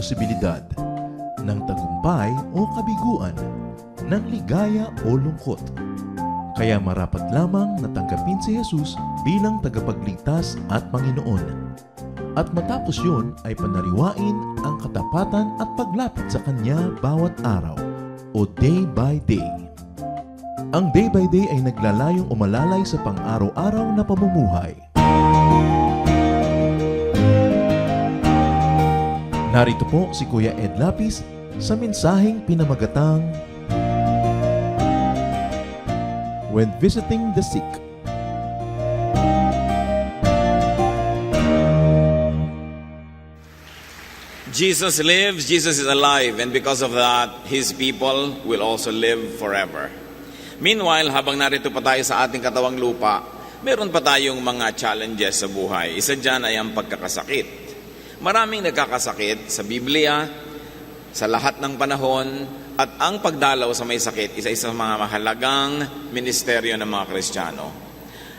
posibilidad ng tagumpay o kabiguan, ng ligaya o lungkot. Kaya marapat lamang na tanggapin si Jesus bilang tagapagligtas at Panginoon. At matapos yun ay panariwain ang katapatan at paglapit sa Kanya bawat araw o day by day. Ang day by day ay naglalayong umalalay sa pang-araw-araw na pamumuhay. Narito po si Kuya Ed Lapis sa mensaheng pinamagatang When Visiting the Sick. Jesus lives, Jesus is alive, and because of that, His people will also live forever. Meanwhile, habang narito pa tayo sa ating katawang lupa, meron pa tayong mga challenges sa buhay. Isa dyan ay ang pagkakasakit. Maraming nagkakasakit sa Biblia, sa lahat ng panahon, at ang pagdalaw sa may sakit, isa-isa sa mga mahalagang ministeryo ng mga Kristiyano.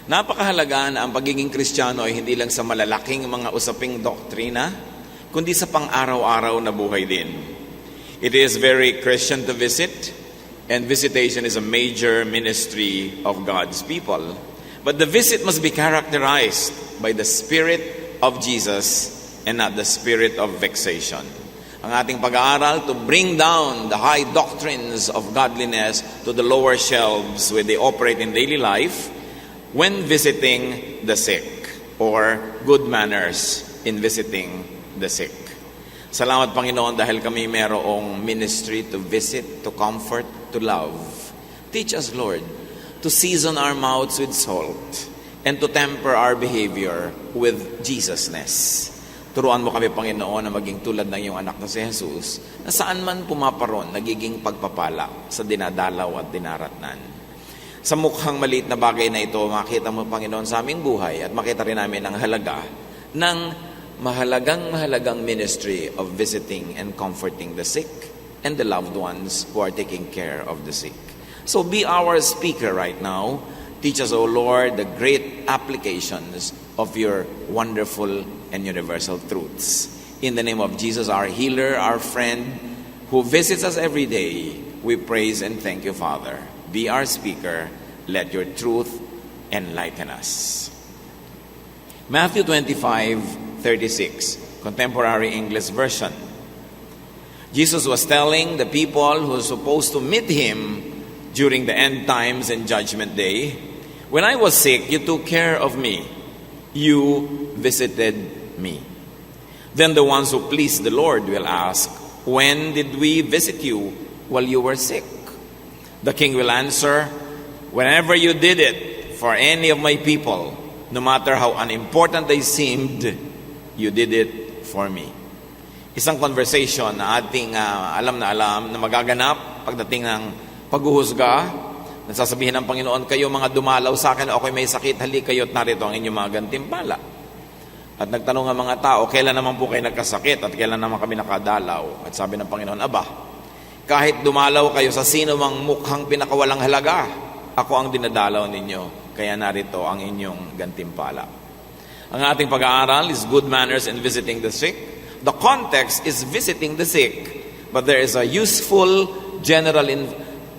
Napakahalaga na ang pagiging Kristiyano ay hindi lang sa malalaking mga usaping doktrina, kundi sa pang-araw-araw na buhay din. It is very Christian to visit, and visitation is a major ministry of God's people. But the visit must be characterized by the Spirit of Jesus and not the spirit of vexation. Ang ating pag-aaral to bring down the high doctrines of godliness to the lower shelves where they operate in daily life when visiting the sick, or good manners in visiting the sick. Salamat Panginoon dahil kami merong ministry to visit, to comfort, to love. Teach us, Lord, to season our mouths with salt and to temper our behavior with Jesusness. Turuan mo kami, Panginoon, na maging tulad ng iyong anak na si Jesus, na saan man pumaparon, nagiging pagpapala sa dinadalaw at dinaratnan. Sa mukhang maliit na bagay na ito, makita mo, Panginoon, sa aming buhay at makita rin namin ang halaga ng mahalagang ministry of visiting and comforting the sick and the loved ones who are taking care of the sick. So be our speaker right now. Teach us, O Lord, the great applications of your wonderful and universal truths. In the name of Jesus, our healer, our friend, who visits us every day, we praise and thank you, Father. Be our speaker. Let your truth enlighten us. Matthew 25:36, Contemporary English Version. Jesus was telling the people who were supposed to meet Him during the end times and judgment day, when I was sick, you took care of me. You visited me. Then the ones who please the Lord will ask, when did we visit you while you were sick? The king will answer, whenever you did it for any of my people, no matter how unimportant they seemed, you did it for me. Isang conversation na ating alam na magaganap pagdating ng paghuhusga. Nasasabihin ng Panginoon, kayo mga dumalaw sa akin, ako'y may sakit, halik kayo at narito ang inyong mga gantimpala. At nagtanong ang mga tao, kailan naman po kayo nagkasakit at kailan naman kami nakadalaw? At sabi ng Panginoon, aba, kahit dumalaw kayo sa sino mang mukhang pinakawalang halaga, ako ang dinadalaw ninyo, kaya narito ang inyong gantimpala. Ang ating pag-aaral is good manners in visiting the sick. The context is visiting the sick, but there is a useful general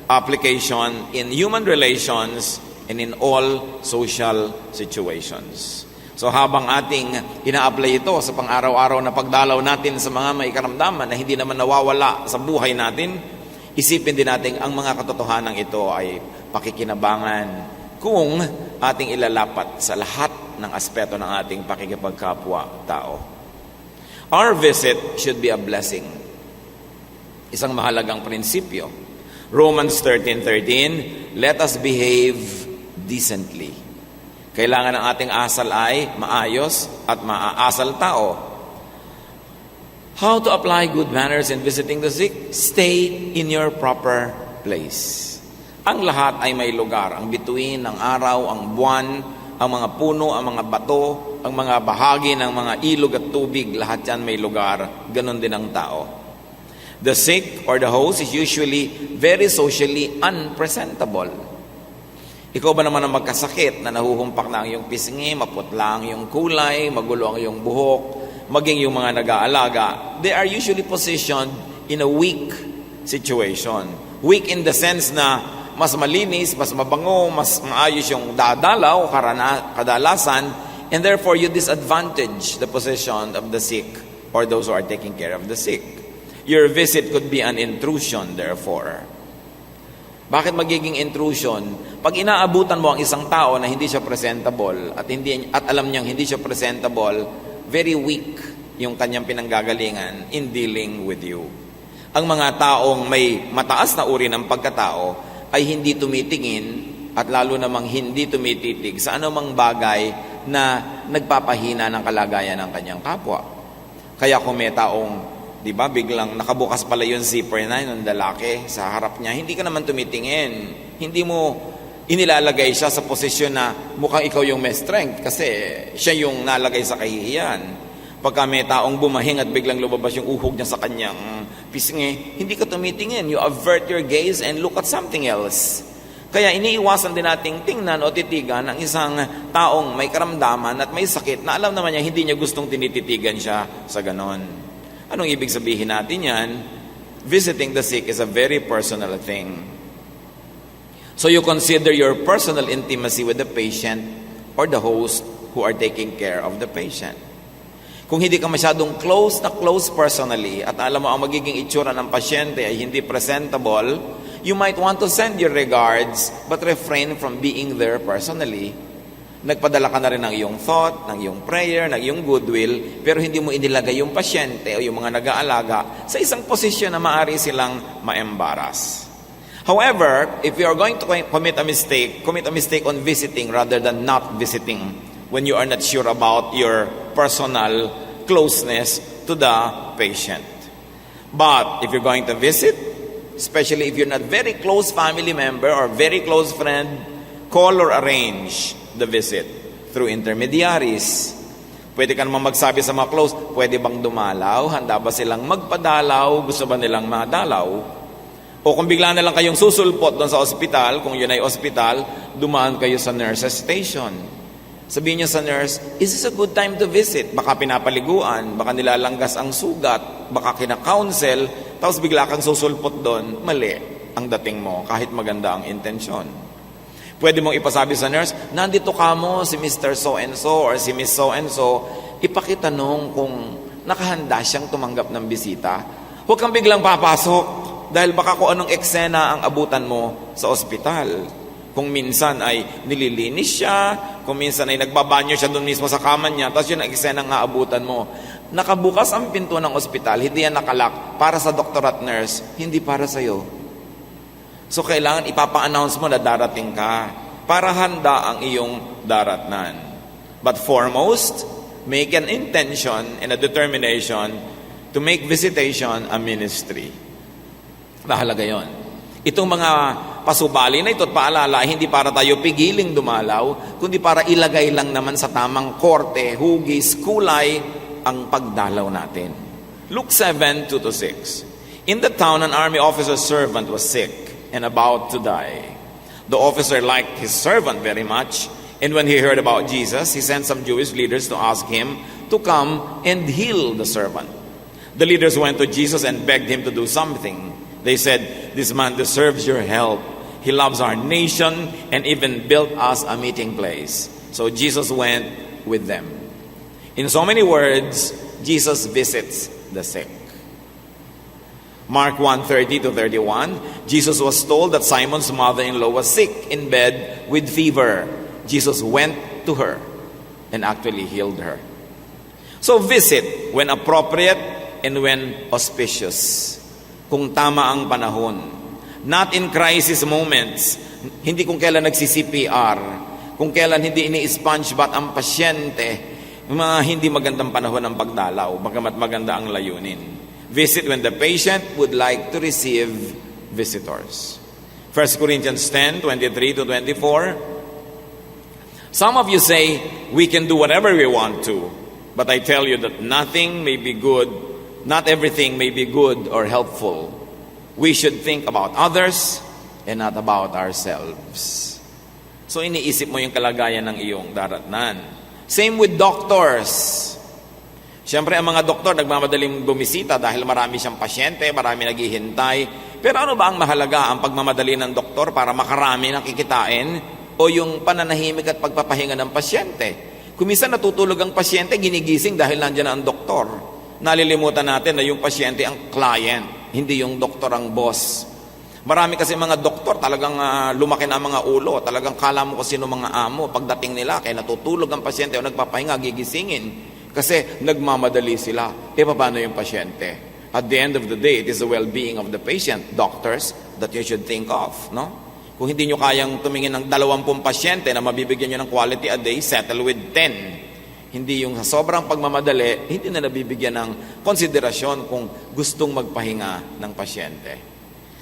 application in human relations and in all social situations. So habang ating ina-apply ito sa pang-araw-araw na pagdalaw natin sa mga may karamdaman na hindi naman nawawala sa buhay natin, isipin din natin ang mga katotohanan ito ay pakikinabangan kung ating ilalapat sa lahat ng aspeto ng ating pakikipagkapwa-tao. Our visit should be a blessing. Isang mahalagang prinsipyo. Romans 13:13, let us behave decently. Kailangan ng ating asal ay maayos at maaasal tao. How to apply good manners in visiting the sick? Stay in your proper place. Ang lahat ay may lugar. Ang bituin, ang araw, ang buwan, ang mga puno, ang mga bato, ang mga bahagi ng mga ilog at tubig, lahat yan may lugar. Ganon din ang tao. The sick or the host is usually very socially unpresentable. Ikaw ba naman ang magkasakit na nahuhumpak na ang iyong pisngi, maputla ang iyong kulay, magulo ang iyong buhok, maging yung mga nag-aalaga, they are usually positioned in a weak situation. Weak in the sense na mas malinis, mas mabango, mas maayos yung dadalaw, kadalasan, and therefore you disadvantage the position of the sick or those who are taking care of the sick. Your visit could be an intrusion, therefore. Bakit magiging intrusion? Pag inaabutan mo ang isang tao na hindi siya presentable at alam niyang hindi siya presentable, very weak yung kanyang pinanggagalingan in dealing with you. Ang mga taong may mataas na uri ng pagkatao ay hindi tumitingin at lalo namang hindi tumititig sa anumang bagay na nagpapahina ng kalagayan ng kanyang kapwa. Kaya kung may taong, di ba, biglang nakabukas pala yung zipper na ng lalaki sa harap niya, hindi ka naman tumitingin. Hindi mo inilalagay siya sa posisyon na mukhang ikaw yung may strength kasi siya yung nalagay sa kahihiyan. Pagka may taong bumahing at biglang lumabas yung uhog niya sa kanyang pisngi, hindi ka tumitingin. You avert your gaze and look at something else. Kaya iniiwasan din nating tingnan o titigan ang isang taong may karamdaman at may sakit na alam naman niya hindi niya gustong tinititigan siya sa ganon. Anong ibig sabihin natin yan? Visiting the sick is a very personal thing. So you consider your personal intimacy with the patient or the host who are taking care of the patient. Kung hindi ka masyadong close personally at alam mo ang magiging itsura ng pasyente ay hindi presentable, you might want to send your regards but refrain from being there personally. Nagpadala ka na rin ng iyong thought, ng iyong prayer, ng iyong goodwill, pero hindi mo inilagay yung pasyente o yung mga nag-aalaga sa isang posisyon na maaari silang ma-embarrass. However, if you are going to commit a mistake on visiting rather than not visiting when you are not sure about your personal closeness to the patient. But if you're going to visit, especially if you're not very close family member or very close friend, call or arrange the visit through intermediaries. Pwede ka naman magsabi sa mga close, pwede bang dumalaw? Handa ba silang magpadalaw? Gusto ba nilang madalaw? O kung bigla na lang kayong susulpot doon sa ospital, kung yun ay ospital, dumaan kayo sa nurse's station. Sabihin niyo sa nurse, is this a good time to visit? Baka pinapaliguan, baka nilalanggas ang sugat, baka kina-counsel, tapos bigla kang susulpot doon, mali ang dating mo, kahit maganda ang intensyon. Pwede mong ipasabi sa nurse, nandito ka mo si Mr. So-and-so or si Miss So-and-so, ipakitanong kung nakahanda siyang tumanggap ng bisita. Huwag kang biglang papasok dahil baka kung anong eksena ang abutan mo sa ospital. Kung minsan ay nililinis siya, kung minsan ay nagbabanyo siya doon mismo sa kama niya, tapos yun ang eksena nga abutan mo. Nakabukas ang pinto ng ospital, hindi yan nakalak para sa doktor at nurse, hindi para sa'yo. So, kailangan ipapa-announce mo na darating ka para handa ang iyong daratnan. But foremost, make an intention and a determination to make visitation a ministry. Mahalaga yon. Itong mga pasubali na ito at paalala, hindi para tayo pigiling dumalaw, kundi para ilagay lang naman sa tamang korte, hugis, kulay, ang pagdalaw natin. Luke 7, 2-6. In the town, an army officer's servant was sick and about to die. The officer liked his servant very much, and when he heard about Jesus, he sent some Jewish leaders to ask him to come and heal the servant. The leaders went to Jesus and begged him to do something. They said, "This man deserves your help. He loves our nation and even built us a meeting place." So Jesus went with them. In so many words, Jesus visits the sick. Mark 1:30-31, Jesus was told that Simon's mother-in-law was sick in bed with fever. Jesus went to her and actually healed her. So visit when appropriate and when auspicious. Kung tama ang panahon. Not in crisis moments. Hindi kung kailan nagsi-CPR. Kung kailan hindi ini-sponge bath ang pasyente. Mga hindi magandang panahon ng pagdalaw, bagamat maganda ang layunin. Visit when the patient would like to receive visitors. 1 Corinthians 10:23-24. Some of you say, we can do whatever we want to, but I tell you that nothing may be good, not everything may be good or helpful. We should think about others and not about ourselves. So iniisip mo yung kalagayan ng iyong daratnan. Same with doctors. Siyempre, ang mga doktor nagmamadaling bumisita dahil marami siyang pasyente, marami naghihintay. Pero ano ba ang mahalaga? Ang pagmamadali ng doktor para makarami nakikitain o yung pananahimik at pagpapahinga ng pasyente? Kung minsan natutulog ang pasyente, ginigising dahil nandiyan na ang doktor. Nalilimutan natin na yung pasyente ang client, hindi yung doktor ang boss. Marami kasi mga doktor talagang lumaki na ang mga ulo, talagang kala mo kung sino mga amo. Pagdating nila, kaya natutulog ang pasyente o nagpapahinga, gigisingin. Kasi nagmamadali sila. Paano yung pasyente? At the end of the day, it is the well-being of the patient, doctors, that you should think of, no? Kung hindi nyo kayang tumingin ng 20 pasyente na mabibigyan nyo ng quality a day, settle with 10. Hindi yung sa sobrang pagmamadali, hindi na nabibigyan ng konsiderasyon kung gustong magpahinga ng pasyente.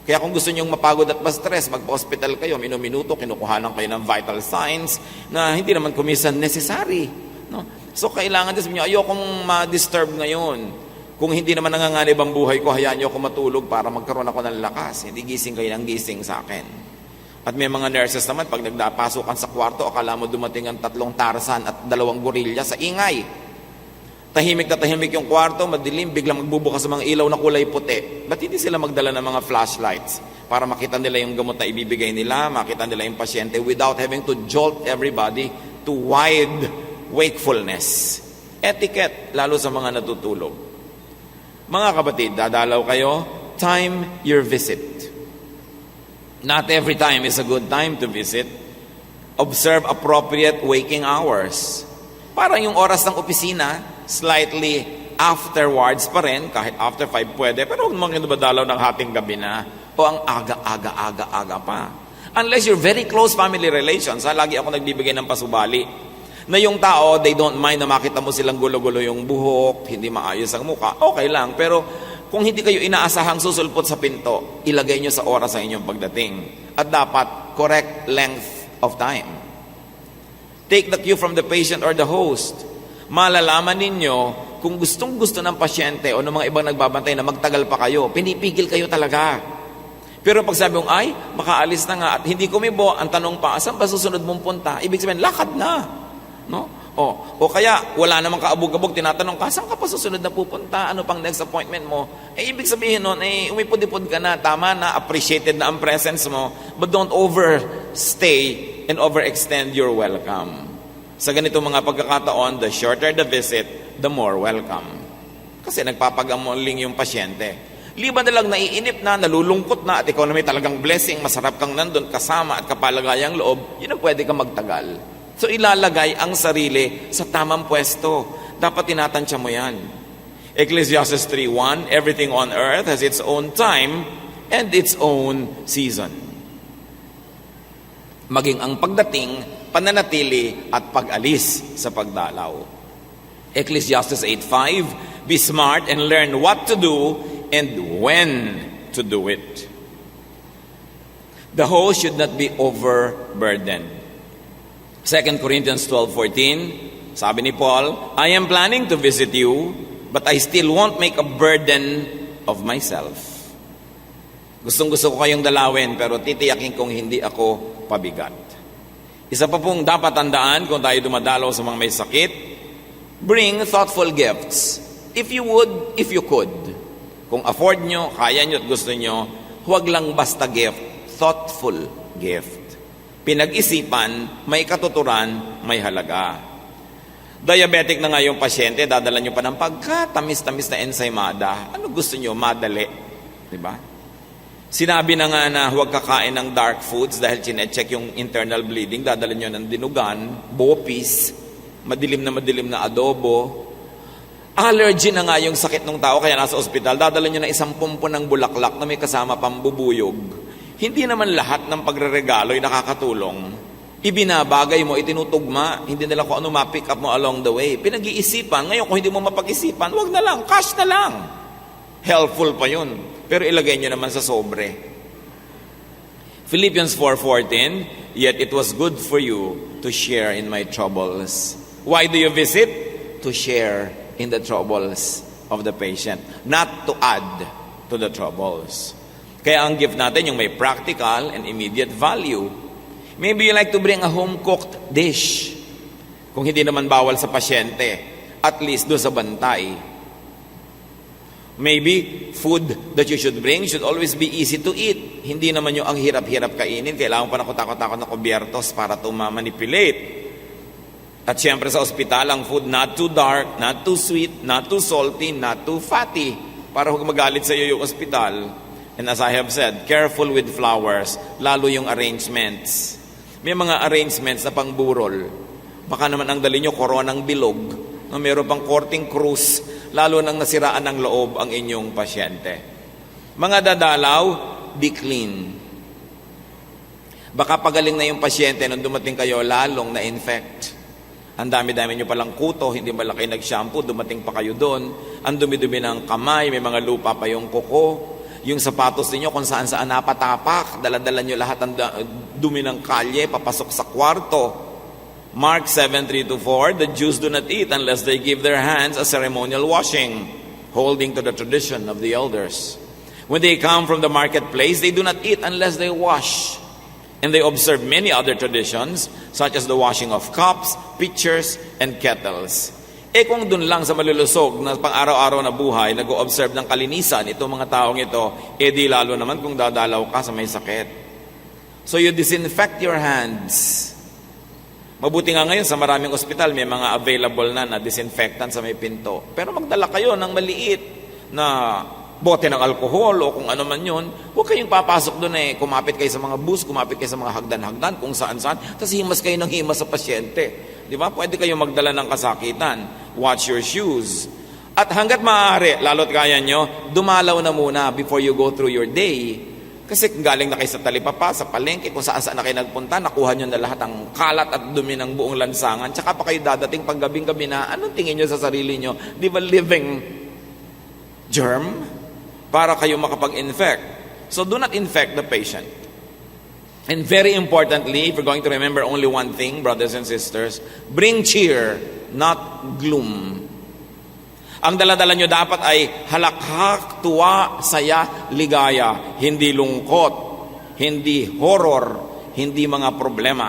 Kaya kung gusto nyo mapagod at ma-stress, magpa-hospital kayo, minuto, kinukuhanan kayo ng vital signs na hindi naman kumisan necessary, no? So, kailangan din sabihin nyo, ayokong ma-disturb ngayon. Kung hindi naman nanganganib ang buhay ko, hayaan nyo ako matulog para magkaroon ako ng lakas. Hindi gising kayo ng gising sa akin. At may mga nurses naman, pag nagpasukan sa kwarto, akala mo dumating ang 3 Tarzan at 2 gorilla sa ingay. Tahimik na tahimik yung kwarto, madilim, biglang magbubukas ang mga ilaw na kulay puti. Ba't hindi sila magdala ng mga flashlights para makita nila yung gamot na ibibigay nila, makita nila yung pasyente without having to jolt everybody to wide wakefulness. Etiquette, lalo sa mga natutulog. Mga kapatid, dadalaw kayo, time your visit. Not every time is a good time to visit. Observe appropriate waking hours. Parang yung oras ng opisina, slightly afterwards pa rin, kahit after 5 pwede, pero huwag mong dalaw ng hating gabi na, o ang aga pa. Unless you're very close family relations, lagi ako nagbibigay ng pasubali, na yung tao, they don't mind na makita mo silang gulo-gulo yung buhok, hindi maayos ang muka, okay lang. Pero kung hindi kayo inaasahang susulpot sa pinto, ilagay nyo sa oras ang inyong pagdating. At dapat, correct length of time. Take the cue from the patient or the host. Malalaman ninyo kung gustong-gusto ng pasyente o ng mga ibang nagbabantay na magtagal pa kayo, pinipigil kayo talaga. Pero pag sabi mong, ay, makaalis na nga at hindi kumibo, ang tanong pa, saan ba susunod mong punta? Ibig sabihin, lakad na. No? O kaya, wala namang kaabog-abog, tinatanong ka, saan ka pa susunod na pupunta? Ano pang next appointment mo? Ibig sabihin nun, umipod-ipod ka na, tama na, appreciated na ang presence mo, but don't overstay and overextend your welcome. Sa ganito mga pagkakataon, the shorter the visit, the more welcome. Kasi nagpapagamuling yung pasyente. Liban na lang naiinip na, nalulungkot na, at ikaw na may talagang blessing, masarap kang nandun, kasama at kapalagayang loob, yun ang pwede kang magtagal. So ilalagay ang sarili sa tamang pwesto. Dapat tinatansya mo yan. Ecclesiastes 3:1, everything on earth has its own time and its own season. Maging ang pagdating, pananatili at pag-alis sa pagdalaw. Ecclesiastes 8:5, be smart and learn what to do and when to do it. The host should not be overburdened. 2 Corinthians 12:14, sabi ni Paul, I am planning to visit you, but I still won't make a burden of myself. Gustong-gusto ko kayong dalawin, pero titiyakin kong hindi ako pabigat. Isa pa pong dapat tandaan kung tayo dumadalaw sa mga may sakit, bring thoughtful gifts. If you would, if you could. Kung afford nyo, kaya nyo at gusto nyo, huwag lang basta gift, thoughtful gift. Pinag-isipan, may katuturan, may halaga. Diabetic na nga yung pasyente, dadala nyo pa ng pagkatamis-tamis na ensaymada. Ano gusto nyo? Madali. Diba? Sinabi na nga na huwag kakain ng dark foods dahil chinecheck yung internal bleeding. Dadala nyo ng dinugan, bopis, madilim na adobo. Allergy na nga yung sakit ng tao, kaya nasa ospital, dadala nyo ng 10 ng bulaklak na may kasama pambubuyog. Hindi naman lahat ng pagreregalo ay nakakatulong. Ibinabagay mo, itinutugma, hindi nila kung ano ma-pick up mo along the way. Pinag-iisipan, ngayon kung hindi mo mapag-isipan, wag na lang, cash na lang. Helpful pa yun. Pero ilagay nyo naman sa sobre. Philippians 4:14, yet it was good for you to share in my troubles. Why do you visit? To share in the troubles of the patient, not to add to the troubles. Kaya ang gift natin yung may practical and immediate value. Maybe you like to bring a home-cooked dish. Kung hindi naman bawal sa pasyente. at least doon sa bantay. Maybe food that you should bring should always be easy to eat. Hindi naman yung ang hirap-hirap kainin. Kailangan pa nakutakot-takot na kubyertos para ito ma-manipulate. At syempre sa ospital, ang food not too dark, not too sweet, not too salty, not too fatty. Para huwag magalit sa iyo yung ospital. And as I have said, careful with flowers, lalo yung arrangements. May mga arrangements na pangburol. Baka naman ang dali nyo, koronang bilog. No, meron pang courting cruise, lalo nang nasiraan ng loob ang inyong pasyente. Mga dadalaw, be clean. Baka pagaling na yung pasyente nung dumating kayo, lalong na-infect. Ang dami-dami nyo palang kuto, hindi ba lang kayo nag-shampoo, dumating pa kayo doon. Ang dumi-dumi ng kamay, may mga lupa pa yung kuko. Yung sapatos ninyo kung saan-saan napatapak, dala-dala nyo lahat ang dumi ng kalye, papasok sa kwarto. Mark 7:3-4, the Jews do not eat unless they give their hands a ceremonial washing, holding to the tradition of the elders. When they come from the marketplace, they do not eat unless they wash. And they observe many other traditions, such as the washing of cups, pitchers, and kettles. Kung dun lang sa malulusog na pang-araw-araw na buhay, nag-o-observe ng kalinisan itong mga taong ito, di lalo naman kung dadalaw ka sa may sakit. So you disinfect your hands. Mabuti nga ngayon sa maraming ospital, may mga available na disinfectant sa may pinto. Pero magdala kayo ng maliit na bote ng alkohol o kung ano man yun, huwag kayong papasok doon kumapit kayo sa mga bus, kumapit kayo sa mga hagdan-hagdan, kung saan-saan, tapos himas kayo ng himas sa pasyente. Di ba? Pwede kayong magdala ng kasakitan. Watch your shoes. At hanggat maaari, lalo't kaya nyo, dumalaw na muna before you go through your day. Kasi galing na kayo sa talipapa, sa palengke, kung saan-saan na kayo nagpunta, nakuha nyo na lahat ang kalat at dumi ng buong lansangan, tsaka pa kayo dadating pag gabing-gabi na, anong tingin nyo sa sarili nyo? Di ba living germ? Para kayo makapag-infect. So do not infect the patient. And very importantly, if you're going to remember only one thing, brothers and sisters, bring cheer, not gloom. Ang daladala nyo dapat ay halakhak, tuwa, saya, ligaya, hindi lungkot, hindi horror, hindi mga problema.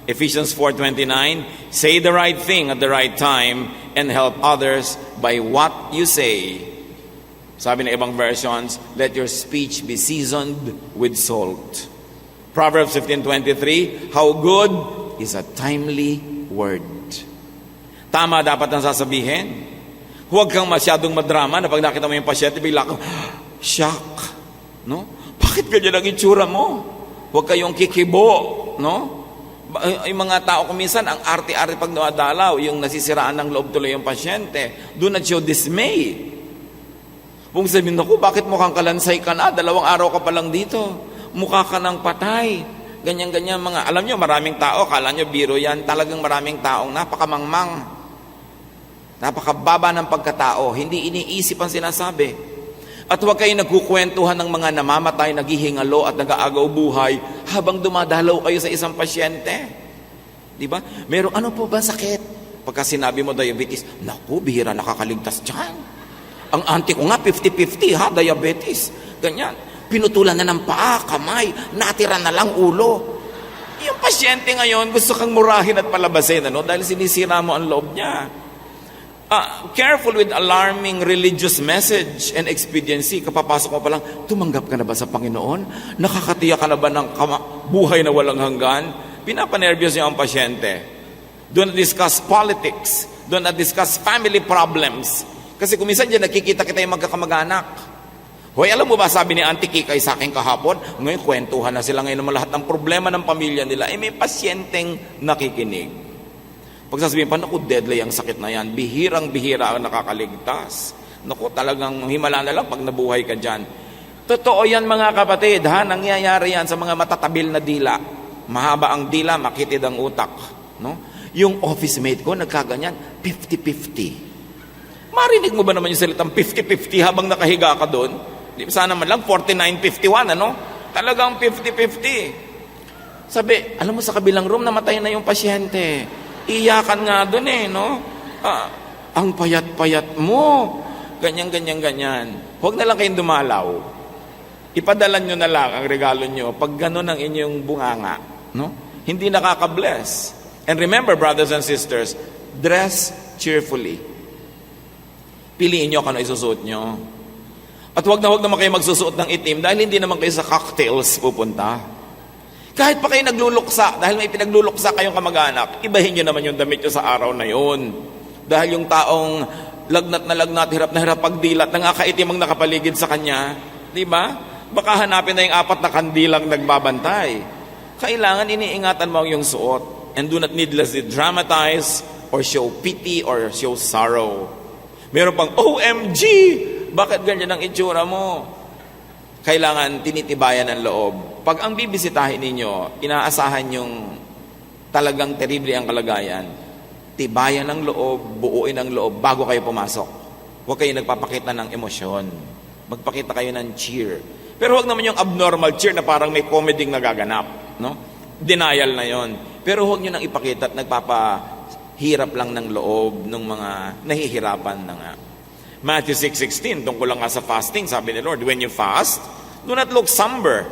Ephesians 4:29, say the right thing at the right time and help others by what you say. Sabi ng ibang versions, let your speech be seasoned with salt. Proverbs 15:23, how good is a timely word. Tama dapat ang sasabihin. Huwag kang masyadong madrama na pag nakita mo yung pasyente, bigla kang, shock. No? Bakit ganyan ang itsura mo? Huwag kayong kikibo. No? Yung mga tao kuminsan, ang arte-arte pag nawadalaw, yung nasisiraan ng loob tuloy yung pasyente. Do not show dismay. Kung sabihin ako, bakit mukhang kalansay ka na? 2 araw ka pa lang dito. Mukha ka ng patay. Ganyan-ganyan mga, alam nyo, maraming tao, kala nyo biro yan, talagang maraming taong napakamangmang. Napakababa ng pagkatao, hindi iniisip ang sinasabi. At huwag kayo nagkukwentuhan ng mga namamatay, naghihingalo at nag-aagaw buhay habang dumadalaw kayo sa isang pasyente. Di ba? Meron, ano po ba sakit? Pagka sinabi mo diabetes, naku, bihira nakakaligtas dyan. Ang auntie ko nga, 50-50 ha, diabetes. Ganyan. Pinutulan na ng paa, kamay, natira na lang ulo. Yung pasyente ngayon, gusto kang murahin at palabasin, ano? Dahil sinisira mo ang loob niya. Careful with alarming religious message and expediency. Kapapasok mo pa lang, tumanggap ka na ba sa Panginoon? Nakakatiya ka na ba ng buhay na walang hanggan? Pinapanervyos niya ang pasyente. Do not discuss politics. Do not discuss family problems. Kasi kung minsan dyan, nakikita kita yung magkakamag-anak. Hoy, alam mo ba, sabi ni Auntie Kikay sa akin kahapon, ngayon kwentuhan na sila ngayon ng lahat ng problema ng pamilya nila, may pasyenteng nakikinig. Pag sasabihin pa, naku, deadly ang sakit na yan. Bihirang-bihira ang nakakaligtas. Naku, talagang himala na lang pag nabuhay ka dyan. Totoo yan mga kapatid, ha? Nangyayari yan sa mga matatabil na dila. Mahaba ang dila, makitid ang utak. No? Yung office mate ko, nagkaganyan, 50-50. Marinig mo ba naman yung salitang 50-50 habang nakahiga ka doon? Sana man lang 49-51, ano? Talagang 50-50. Sabi, alam mo sa kabilang room, namatay na yung pasyente. Iyakan nga doon no? Ang payat-payat mo. Ganyan. Huwag na lang kayong dumalaw. Ipadala nyo na lang ang regalo nyo pag gano'n ang inyong bunganga. No? Hindi nakaka-bless. And remember, brothers and sisters, dress cheerfully. Piliin nyo kung ano isusuot nyo. At huwag na kayo magsusuot ng itim dahil hindi naman kayo sa cocktails pupunta. Kahit pa kayo nagluluksa, dahil may pinagluluksa kayong kamag-anak, ibahin nyo naman yung damit nyo sa araw na yun. Dahil yung taong lagnat na lagnat, hirap na hirap pagdilat, nangakaitim ang nakapaligid sa kanya, di ba? Baka hanapin na yung 4 na kandilang nagbabantay. Kailangan iniingatan mo ang iyong suot and do not needlessly dramatize or show pity or show sorrow. Meron pang, OMG! Bakit ganyan ang itsura mo? Kailangan tinitibayan ang loob. Pag ang bibisitahin ninyo, inaasahan yung talagang terrible ang kalagayan, tibayan ang loob, buuin ang loob bago kayo pumasok. Huwag kayo nagpapakita ng emosyon. Magpakita kayo ng cheer. Pero huwag naman yung abnormal cheer na parang may comedy nagaganap. No? Denial na yon. Pero huwag nyo nang ipakita at nagpapahirap lang ng loob ng mga nahihirapan na nga. Matthew 6:16, tungkol lang nga sa fasting, sabi ni Lord, when you fast, do not look somber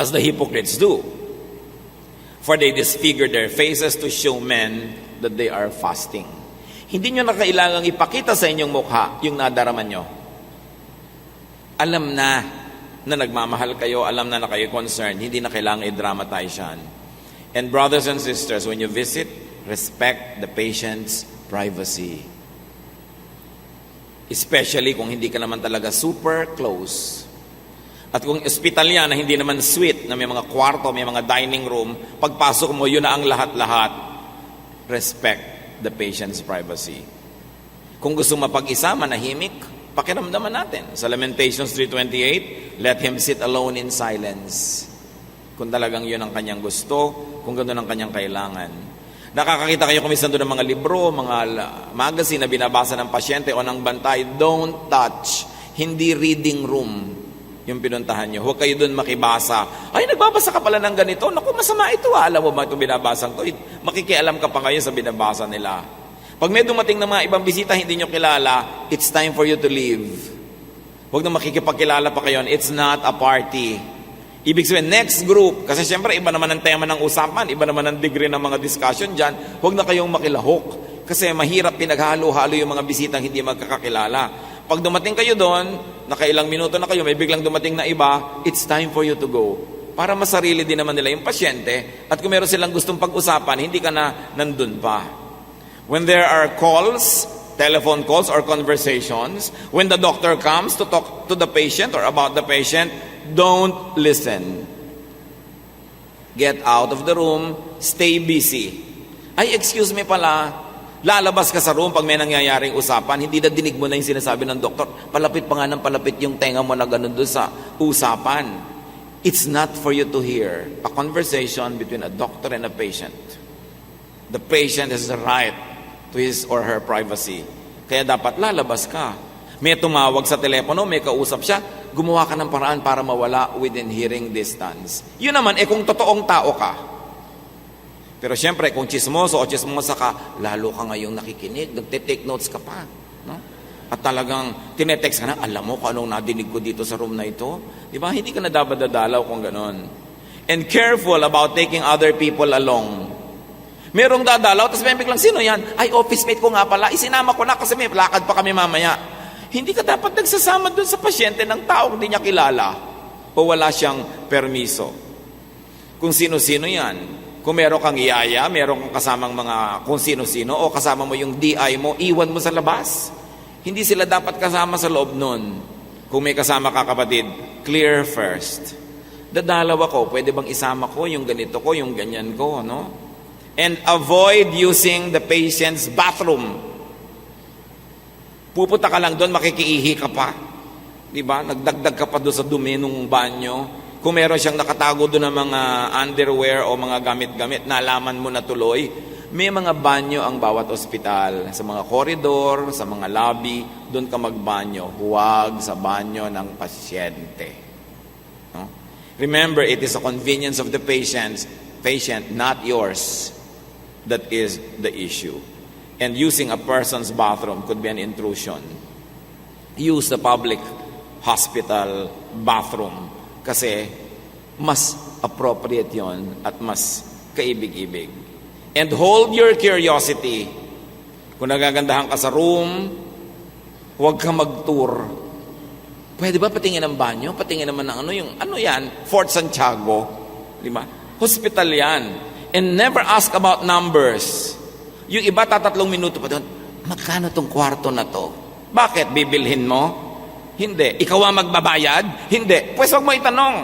as the hypocrites do. For they disfigure their faces to show men that they are fasting. Hindi nyo na kailangang ipakita sa inyong mukha yung nadarama nyo. Alam na nagmamahal kayo, alam na kayo concerned, hindi na kailangang i-dramatize yan. And brothers and sisters, when you visit, respect the patient's privacy. Especially kung hindi ka naman talaga super close. At kung ospital yan na hindi naman suite, na may mga kwarto, may mga dining room, pagpasok mo, yun na ang lahat-lahat. Respect the patient's privacy. Kung gusto mapag-isa, manahimik, pakiramdaman natin. Sa Lamentations 3:28, let him sit alone in silence. Kung talagang yun ang kanyang gusto, kung gano'n ang kanyang kailangan. Nakakakita kayo kumisan doon ng mga libro, mga magazine na binabasa ng pasyente o ng bantay. Don't touch. Hindi reading room yung pinuntahan nyo. Huwag kayo doon makibasa. Ay, nagbabasa ka pala ng ganito. Naku, masama ito. Alam mo ba itong binabasang to? Makikialam ka pa kayo sa binabasa nila. Pag may dumating ng mga ibang bisita hindi nyo kilala, it's time for you to leave. Huwag na makikipagkilala pa kayo. It's not a party. Ibig sabihin, next group, kasi siyempre iba naman ang tema ng usapan, iba naman ang degree ng mga discussion dyan, huwag na kayong makilahok. Kasi mahirap pinaghalo-halo yung mga bisitang hindi magkakakilala. Pag dumating kayo doon, nakailang minuto na kayo, may biglang dumating na iba, it's time for you to go. Para masarili din naman nila yung pasyente, at kung meron silang gustong pag-usapan, hindi ka na nandun pa. When there are calls, telephone calls or conversations, when the doctor comes to talk to the patient or about the patient, don't listen. Get out of the room. Stay busy. Ay, excuse me pala. Lalabas ka sa room pag may nangyayaring usapan. Hindi na dinig mo na yung sinasabi ng doktor. Palapit pa nga ng palapit yung tenga mo na ganun doon sa usapan. It's not for you to hear a conversation between a doctor and a patient. The patient has the right to his or her privacy. Kaya dapat lalabas ka. May tumawag sa telepono, may kausap siya, gumawa ka ng paraan para mawala within hearing distance. Yun naman, kung totoong tao ka. Pero siyempre, kung chismoso o chismosa ka, lalo ka ngayong nakikinig, nagte-take notes ka pa. No? At talagang tinetext ka na, alam mo kung anong nadinig ko dito sa room na ito? Di ba? Hindi ka na dapat dadalaw kung ganon. And careful about taking other people along. Merong dadalaw, tapos may biglang, sino yan? Ay, office mate ko nga pala. Isinama ko na kasi may lakad pa kami mamaya. Hindi ka dapat nagsasama doon sa pasyente ng taong hindi niya kilala o wala siyang permiso. Kung sino-sino yan. Kung meron kang iyaya, meron kang kasamang mga kung sino-sino o kasama mo yung DI mo, iwan mo sa labas. Hindi sila dapat kasama sa loob nun. Kung may kasama ka kapatid, clear first. Dadalaw ako, pwede bang isama ko yung ganito ko, yung ganyan ko, no? And avoid using the patient's bathroom. Pupunta ka lang doon, makikiihi ka pa. Diba? Nagdagdag ka pa doon sa dumi ng banyo. Kung meron siyang nakatago doon ng mga underwear o mga gamit-gamit, nalaman mo na tuloy. May mga banyo ang bawat ospital. Sa mga koridor, sa mga lobby, doon ka magbanyo. Huwag sa banyo ng pasyente. No? Remember, it is a convenience of the patient, not yours, that is the issue. And using a person's bathroom could be an intrusion. Use the public hospital bathroom kasi mas appropriate yon at mas kaibig-ibig. And hold your curiosity Kung nagagandahan ka sa room, huwag ka mag-tour. Pwede ba patingin ng banyo? Patingin naman ng ano yan? Fort Santiago. Di ba? Hospital yan. And never ask about numbers. Yung iba, 3 minuto pa doon, magkano tong kwarto na to? Bakit? Bibilhin mo? Hindi. Ikaw ang magbabayad? Hindi. Pues wag mo itanong.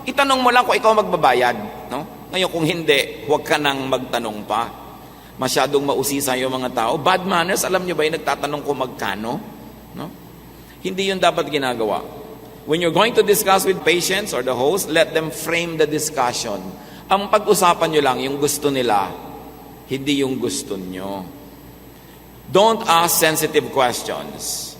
Itanong mo lang kung ikaw ang magbabayad. No? Ngayon kung hindi, huwag ka nang magtanong pa. Masyadong mausisa yung mga tao. Bad manners, alam nyo ba yung nagtatanong kung magkano? No? Hindi yun dapat ginagawa. When you're going to discuss with patients or the host, let them frame the discussion. Ang pag-usapan nyo lang yung gusto nila, hindi yung gusto nyo. Don't ask sensitive questions.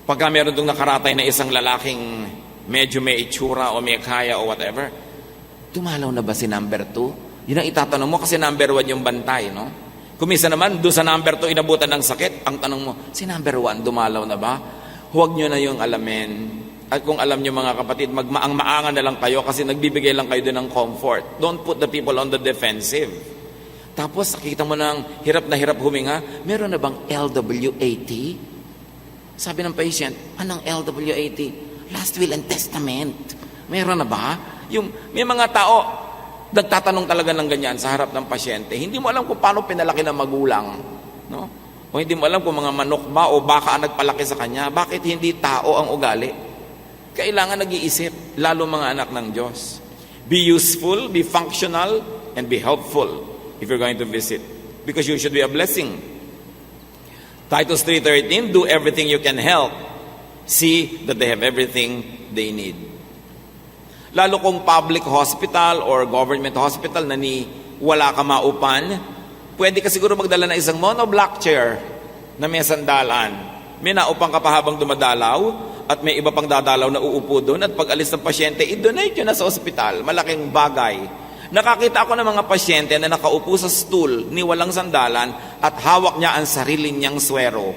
Pagka meron dong nakaratay na isang lalaking medyo may itsura o may kaya o whatever, dumalaw na ba si number 2? Yun ang itatanong mo kasi number 1 yung bantay, no? Kumisa naman, doon sa number 2 inabutan ng sakit, ang tanong mo, si number 1 dumalaw na ba? Huwag nyo na yung alamin. At kung alam nyo mga kapatid, magmaang-maangan na lang kayo kasi nagbibigay lang kayo din ng comfort. Don't put the people on the defensive. Tapos, nakita mo ng hirap na hirap huminga, meron na bang LWAT? Sabi ng patient, anong LWAT? Last Will and Testament. Meron na ba? May mga tao, nagtatanong talaga ng ganyan sa harap ng pasyente. Hindi mo alam kung paano pinalaki ng magulang. No? O hindi mo alam kung mga manok ba o baka ang nagpalaki sa kanya. Bakit hindi tao ang ugali? Kailangan nag-iisip, lalo mga anak ng Diyos. Be useful, be functional, and be helpful if you're going to visit. Because you should be a blessing. Titus 3:13, do everything you can help. See that they have everything they need. Lalo kung public hospital or government hospital na wala ka maupan, pwede ka siguro magdala ng isang monoblock chair na may sandalan. May naupang ka pa habang dumadalaw at may iba pang dadalaw na uupo doon at pag alis ng pasyente, i-donate yun na sa ospital. Malaking bagay. Nakakita ako ng mga pasyente na nakaupo sa stool ni walang sandalan at hawak niya ang sarili niyang swero.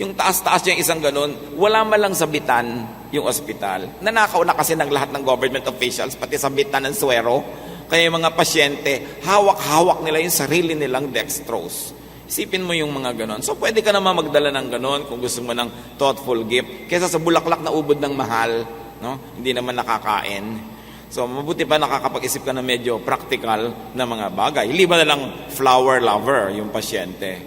Yung taas-taas niya isang ganun, wala man lang sabitan yung ospital. Nanakaw na kasi ng lahat ng government officials, pati sabitan ng swero. Kaya yung mga pasyente, hawak-hawak nila yung sarili nilang dextrose. Isipin mo yung mga ganon. So pwede ka naman magdala ng ganon kung gusto mo ng thoughtful gift. Kesa sa bulaklak na ubod ng mahal, no? Hindi naman nakakain. So mabuti pa nakakapag-isip ka na medyo practical na mga bagay. Liba na lang flower lover yung pasyente.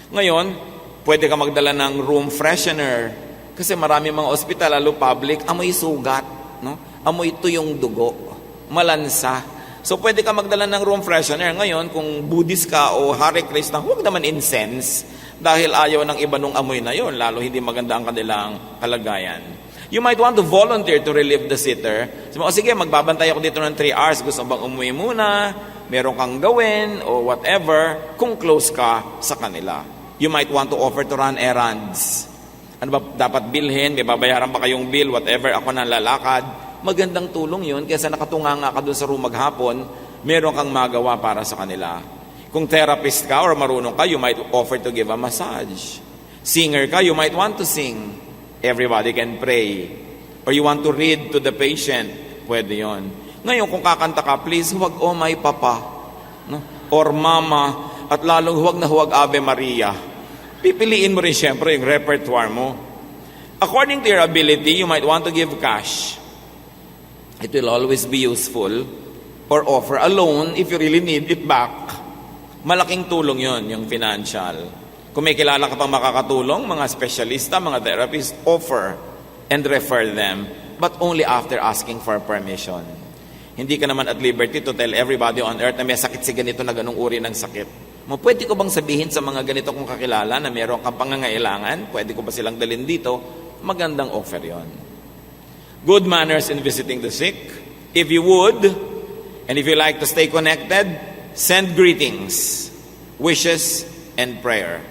Ngayon, pwede ka magdala ng room freshener. Kasi marami mga ospital, lalo public, amoy sugat. No? Amoy ito yung dugo. Malansa. So pwede ka magdala ng room freshener. Ngayon, kung Buddhist ka o Hare Krishna, huwag naman incense. Dahil ayaw ng iba nung amoy na yon, lalo hindi maganda ang kanilang kalagayan. You might want to volunteer to relieve the sitter. Sabi mo, sige, magbabantay ako dito ng 3 hours. Gusto bang umuwi muna? Meron kang gawin o whatever kung close ka sa kanila. You might want to offer to run errands. Ano ba dapat bilhin? May babayaran pa kayong bill? Whatever, ako nang lalakad. Magandang tulong yun kaysa nakatunganga ka doon sa room maghapon, meron kang magawa para sa kanila. Kung therapist ka or marunong ka, you might offer to give a massage. Singer ka, you might want to sing. Everybody can pray. Or you want to read to the patient, pwede yon. Ngayon, kung kakanta ka, please, huwag oh my papa, no? Or mama, at lalong huwag na huwag Ave Maria. Pipiliin mo rin siyempre yung repertoire mo. According to your ability, you might want to give cash. It will always be useful. Or offer a loan if you really need it back. Malaking tulong yon, yung financial. Kung may kilala ka pang makakatulong, mga specialista, mga therapist, offer and refer them, but only after asking for permission. Hindi ka naman at liberty to tell everybody on earth na may sakit si ganito na ganung uri ng sakit. Pwede ko bang sabihin sa mga ganito kong kakilala na meron kang pangangailangan? Pwede ko ba silang dalhin dito? Magandang offer yon. Good manners in visiting the sick. If you would, and if you like to stay connected, send greetings, wishes, and prayer.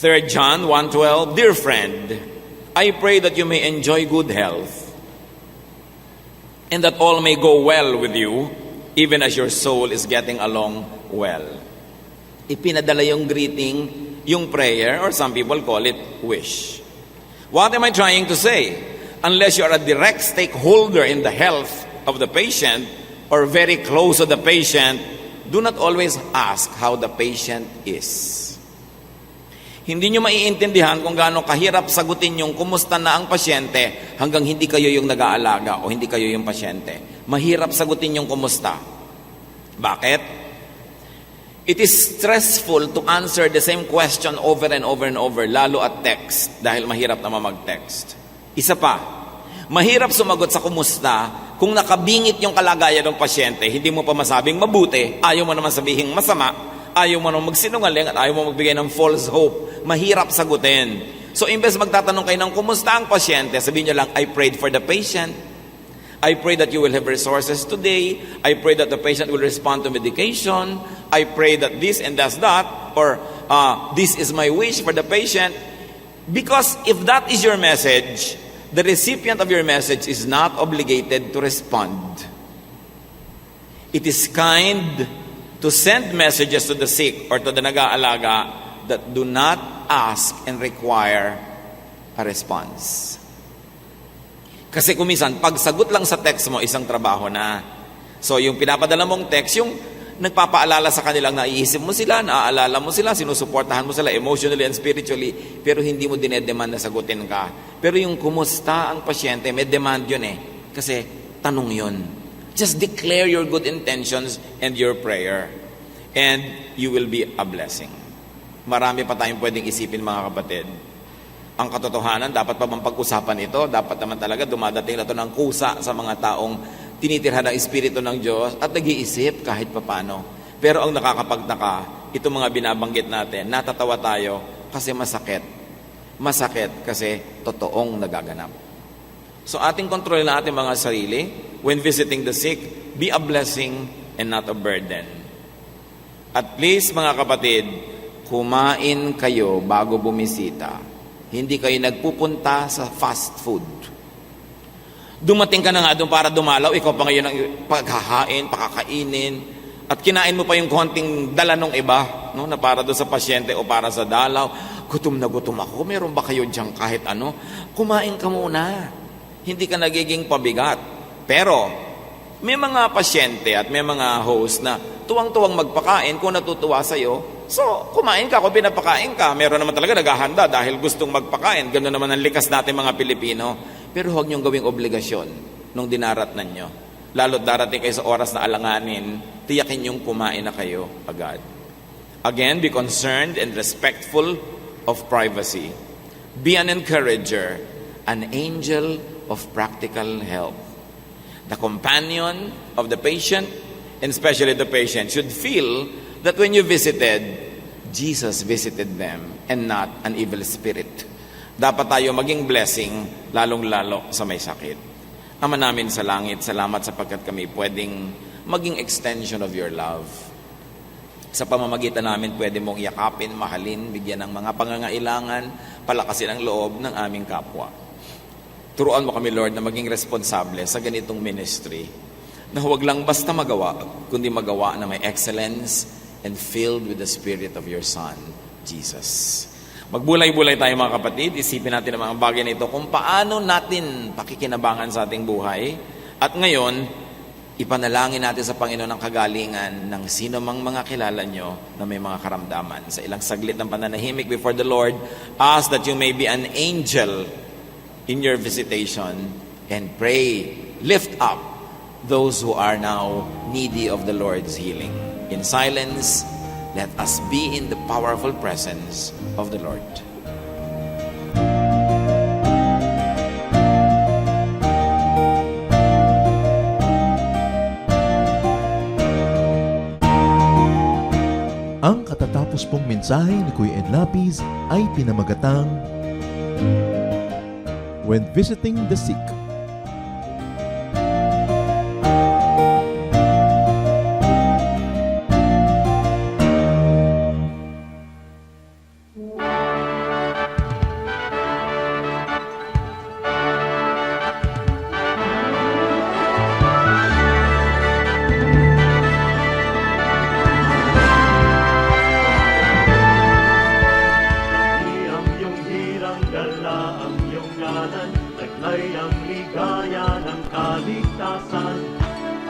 3 John 1:12, Dear friend, I pray that you may enjoy good health and that all may go well with you, even as your soul is getting along well. Ipinadala yung greeting, yung prayer, or some people call it wish. What am I trying to say? Unless you are a direct stakeholder in the health of the patient or very close to the patient, do not always ask how the patient is. Hindi nyo maiintindihan kung gaano kahirap sagutin yung kumusta na ang pasyente hanggang hindi kayo yung nag-aalaga o hindi kayo yung pasyente. Mahirap sagutin yung kumusta. Bakit? It is stressful to answer the same question over and over and over, lalo at text, dahil mahirap naman mag-text. Isa pa, mahirap sumagot sa kumusta kung nakabingit yung kalagayan ng pasyente, hindi mo pa masabing mabuti, ayaw mo naman sabihin masama, ayaw mo naman magsinungaling at ayaw mo magbigay ng false hope. Mahirap sagutin. So, imbes magtatanong kayo ng kumusta ang pasyente, sabihin nyo lang, I prayed for the patient. I pray that you will have resources today. I pray that the patient will respond to medication. I pray that this and that's that. Or, this is my wish for the patient. Because if that is your message, the recipient of your message is not obligated to respond. It is kind to send messages to the sick or to the nag-aalaga that do not ask and require a response. Kasi kuminsan, pag sagot lang sa text mo, isang trabaho na. So yung pinapadala mong text, yung nagpapaalala sa kanilang naiisip mo sila, naaalala mo sila, sinusuportahan mo sila emotionally and spiritually, pero hindi mo dinedemand na sagutin ka. Pero yung kumusta ang pasyente, may demand yun eh. Kasi tanong yun. Just declare your good intentions and your prayer. And you will be a blessing. Marami pa tayong pwedeng isipin, mga kapatid. Ang katotohanan, dapat pa bang pag-usapan ito? Dapat naman talaga dumadating na ito ng kusa sa mga taong tinitirhan ng Espiritu ng Diyos at nag-iisip kahit papano. Pero ang nakakapagtaka, itong mga binabanggit natin, natatawa tayo kasi masakit. Masakit kasi totoong nagaganap. So ating kontrol na ating mga sarili, when visiting the sick, be a blessing and not a burden. At least, mga kapatid, kumain kayo bago bumisita. Hindi kayo nagpupunta sa fast food. Dumating ka na nga doon para dumalaw, ikaw pa ngayon ang paghahain, pakakainin, at kinain mo pa yung konting dala ng iba, no, na para doon sa pasyente o para sa dalaw. Gutom na gutom ako, meron ba kayo dyan kahit ano? Kumain ka muna. Hindi ka nagiging pabigat. Pero, may mga pasyente at may mga host na tuwang-tuwang magpakain kung natutuwa sa'yo. So, kumain ka kung pinapakain ka. Meron naman talaga naghahanda dahil gustong magpakain. Ganoon naman ang likas natin mga Pilipino. Pero huwag niyong gawing obligasyon nung dinaratnan niyo. Lalo't darating kayo sa oras na alanganin, tiyakin niyong kumain na kayo agad. Again, be concerned and respectful of privacy. Be an encourager, an angel of practical help. The companion of the patient, and especially the patient, should feel that when you visited, Jesus visited them and not an evil spirit. Dapat tayo maging blessing, lalong-lalo sa may sakit. Ama namin sa langit, salamat sapagkat kami pwedeng maging extension of your love. Sa pamamagitan namin, pwede mong yakapin, mahalin, bigyan ng mga pangangailangan, palakasin ang loob ng aming kapwa. Turuan mo kami, Lord, na maging responsable sa ganitong ministry, na huwag lang basta magawa, kundi magawa na may excellence and filled with the Spirit of your Son, Jesus. Magbulay-bulay tayo, mga kapatid. Isipin natin ang mga bagay na ito kung paano natin pakikinabangan sa ating buhay. At ngayon, ipanalangin natin sa Panginoon ang kagalingan ng sino mang mga kilala nyo na may mga karamdaman. Sa ilang saglit ng pananahimik before the Lord, ask that you may be an angel in your visitation and pray, lift up those who are now needy of the Lord's healing. In silence, let us be in the powerful presence of the Lord. Ang katatapos pong mensahe ni Kuya Ed Lapis ay pinamagatang When Visiting the Sick. Taglay ang ligaya ng kaligtasan,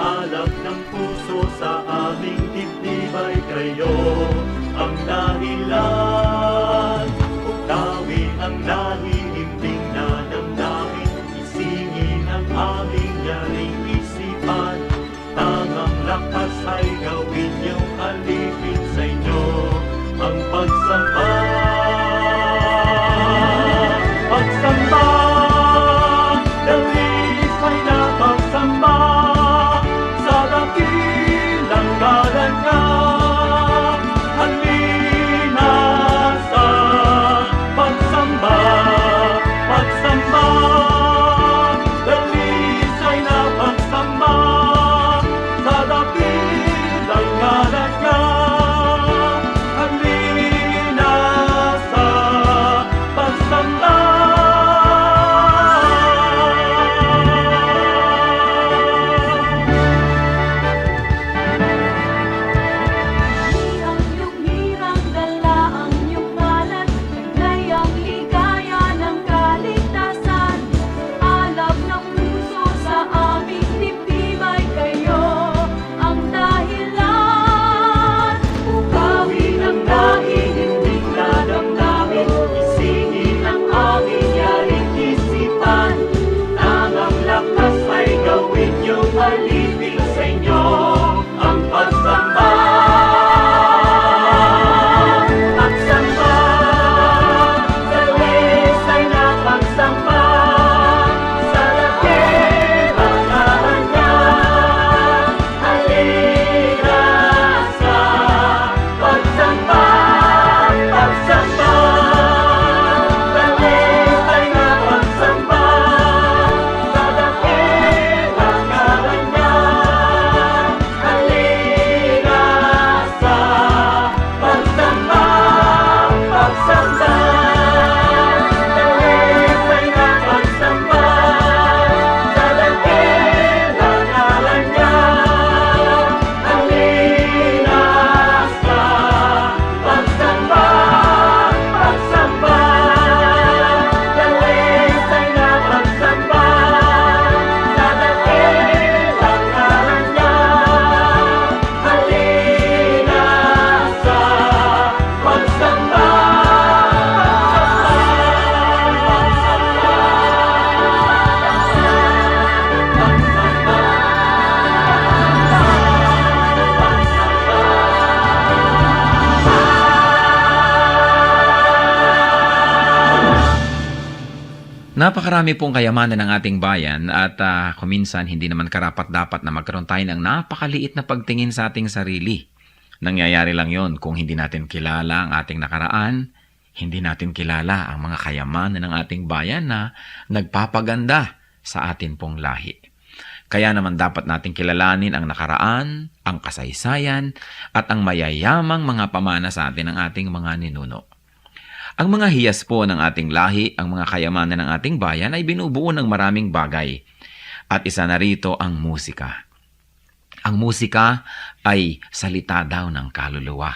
alab ng puso sa aming dibdib ay kayo ang dahilan. Pugtawi ang nahihimbing na damdamin, isingin ang aming yaring isipan. Tangang lakas ay gawin niyong alipin sa inyo ang pagsamba. Pagsamba, dalisay na pagsamba sa dakilang ngalan niya. Halina sa pagsamba, pagsamba, dalisay na pagsamba sa dakilang ngalan niya. Halina sa pagsamba. Ang iyong hirang dala, ang iyong ngalan, taglay ang ligaya ng kaligtasan. Alab ng puso sa aming dibdib ay kayo ang dahilan. Gawin ang nahihimbing na damdamin, isingin ang aming yaring isipan. Tangang lakas ay gawin niyong alipin sa inyo ang pagsamba. Pagsamba, dalisay na pagsamba sa dakilang ngalan niya. Halina sa pagsamba, pagsamba, dalisay na pagsamba sa dakilang ngalan niya. Halina sa pagsamba, pagsamba, dalisay na pagsamba sa dakilang ngalan niya. Halina sa pagsamba, pagsamba, dalisay na pagsamba sa dakilang ngalan niya. Halina sa pagsamba, Napakarami pong kayamanan ng ating bayan at kuminsan hindi naman karapat-dapat na magkaroon tayo ng napakaliit na pagtingin sa ating sarili. Nangyayari lang yon kung hindi natin kilala ang ating nakaraan, hindi natin kilala ang mga kayamanan ng ating bayan na nagpapaganda sa atin pong lahi. Kaya naman dapat natin kilalanin ang nakaraan, ang kasaysayan, at ang mayayamang mga pamana sa atin ng ating mga ninuno. Ang mga hiyas po ng ating lahi, ang mga kayamanan ng ating bayan ay binubuo ng maraming bagay. At isa na rito ang musika. Ang musika ay salita daw ng kaluluwa.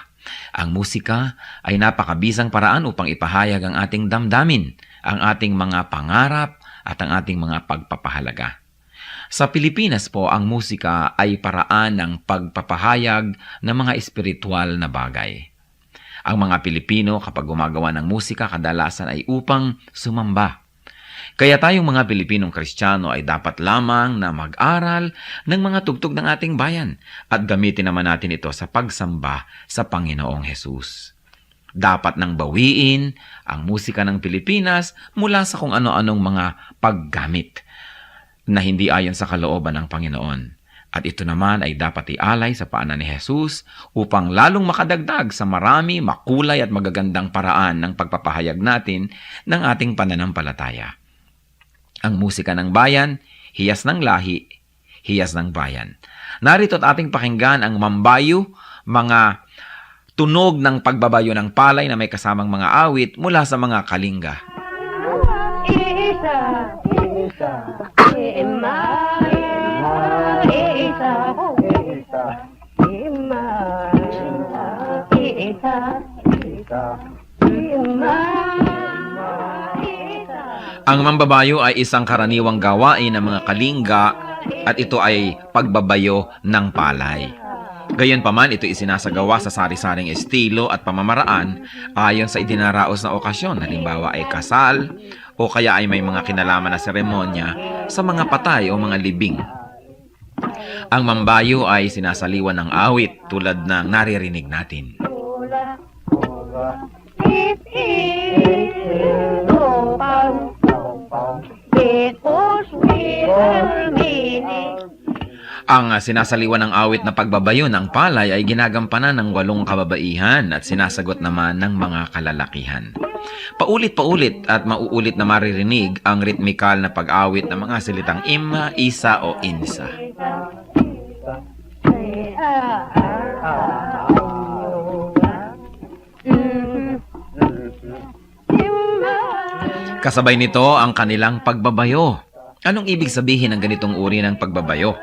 Ang musika ay napakabisang paraan upang ipahayag ang ating damdamin, ang ating mga pangarap at ang ating mga pagpapahalaga. Sa Pilipinas po, ang musika ay paraan ng pagpapahayag ng mga espiritual na bagay. Ang mga Pilipino kapag gumagawa ng musika kadalasan ay upang sumamba. Kaya tayong mga Pilipinong Kristiyano ay dapat lamang na mag-aral ng mga tugtog ng ating bayan at gamitin naman natin ito sa pagsamba sa Panginoong Hesus. Dapat nang bawiin ang musika ng Pilipinas mula sa kung ano-anong mga paggamit na hindi ayon sa kalooban ng Panginoon. At ito naman ay dapat ialay sa paanan ni Jesus upang lalong makadagdag sa marami, makulay at magagandang paraan ng pagpapahayag natin ng ating pananampalataya. Ang musika ng bayan, hiyas ng lahi, hiyas ng bayan. Narito at ating pakinggan ang mambayo, mga tunog ng pagbabayo ng palay na may kasamang mga awit mula sa mga kalinga. Ang mambabayo ay isang karaniwang gawain ng mga kalinga at ito ay pagbabayo ng palay. Gayunpaman, ito isinasagawa sa sari-saring estilo at pamamaraan ayon sa idinaraos na okasyon. Halimbawa ay kasal o kaya ay may mga kinalaman na seremonya sa mga patay o mga libing. Ang mambayo ay sinasaliwan ng awit tulad ng naririnig natin. Ang sinasaliwan ng awit na pagbabayo ng palay ay ginagampanan ng 8 kababaihan at sinasagot naman ng mga kalalakihan. Paulit-paulit at mauulit na maririnig ang ritmikal na pag-awit ng mga salitang ima, isa o insa. Kasabay nito ang kanilang pagbabayo. Anong ibig sabihin ng ganitong uri ng pagbabayo?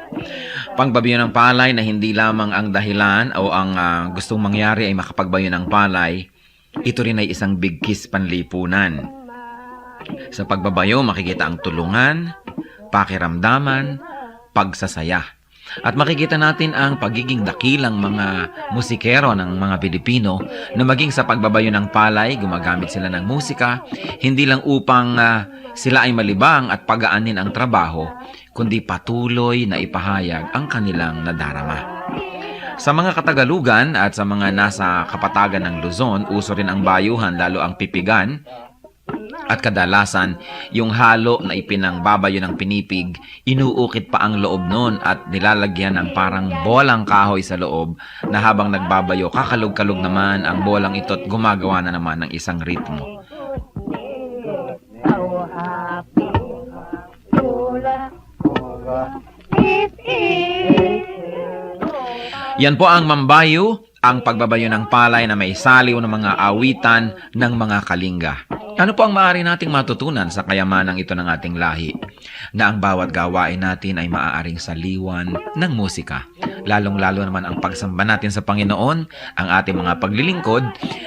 Pangbabayo ng palay na hindi lamang ang dahilan o ang gustong mangyari ay makapagbayo ng palay, ito rin ay isang bigkis panlipunan. Sa pagbabayo, makikita ang tulungan, pakiramdaman, pagsasaya. At makikita natin ang pagiging dakilang mga musikero ng mga Pilipino na maging sa pagbabayo ng palay, gumagamit sila ng musika, hindi lang upang sila ay malibang at pagaanin ang trabaho, kundi patuloy na ipahayag ang kanilang nadarama. Sa mga Katagalugan at sa mga nasa kapatagan ng Luzon, uso rin ang bayuhan, lalo ang pipigan. At kadalasan, yung halo na ipinangbabayo ng pinipig, inuukit pa ang loob nun at nilalagyan ng parang bolang kahoy sa loob na habang nagbabayo, kakalog-kalog naman ang bolang ito at gumagawa na naman ng isang ritmo. Yan po ang mambayo, ang pagbabayo ng palay na may saliw ng mga awitan ng mga kalinga. Ano po ang maaari nating matutunan sa kayamanang ito ng ating lahi? Na ang bawat gawain natin ay maaaring saliwan ng musika. Lalong-lalo naman ang pagsamba natin sa Panginoon, ang ating mga paglilingkod,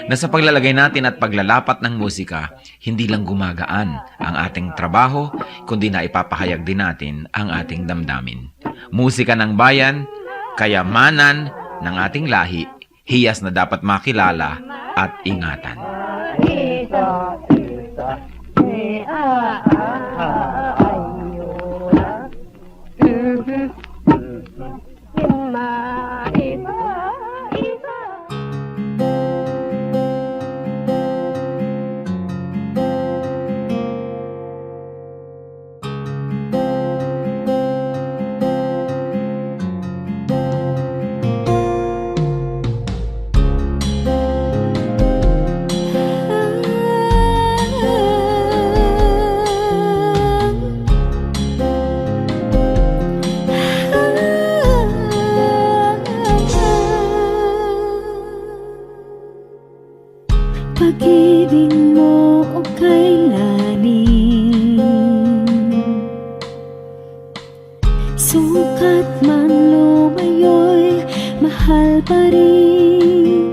na sa paglalagay natin at paglalapat ng musika, hindi lang gumagaan ang ating trabaho, kundi na ipapahayag din natin ang ating damdamin. Musika ng bayan, kayamanan ng ating lahi, hiyas na dapat makilala at ingatan. Pag-ibig mo o kailanin, sukat man lumayo'y mahal pa rin.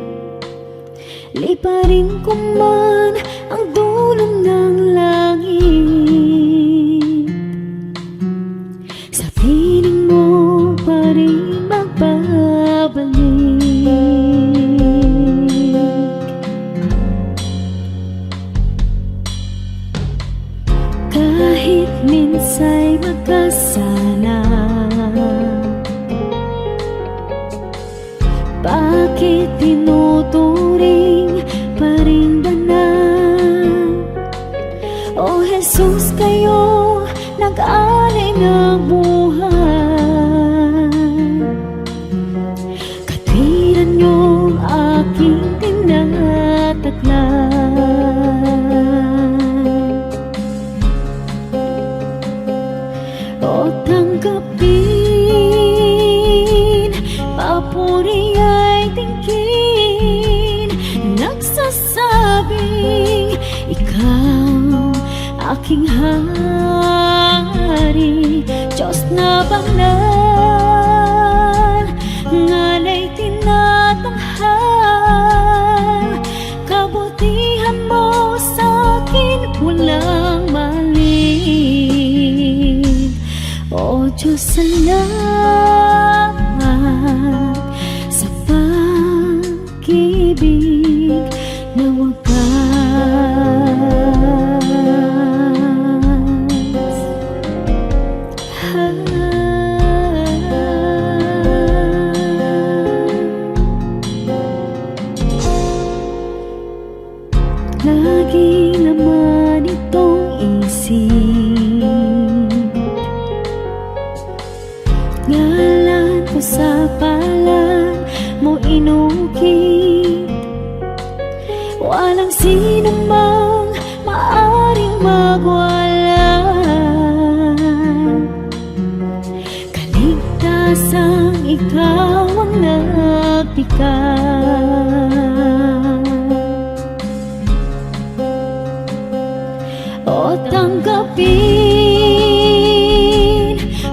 Liparin ko man ang dulong ng langit, sa piling mo pa rin magbabalik. Kahit minsa'y magkasala, bakit tinuturing pa rin ba na? O Jesus, kayo nag-alay ng buhay, katwiran niyong aking tinataglay. O tanggapin, papuri ay tingin, nagsasabing ikaw aking hari, Diyos na banal, ngalay tinatanghal, kabutihan mo sa'kin walang mali. O Diyos, salamat sa pag-ibig na wagas. Lagi naman itong isip, ngalan ko sa palad mo inukit. Walang sino mang maaring magwala, kaligtasang ikaw ang nagpikas. O tanggapin,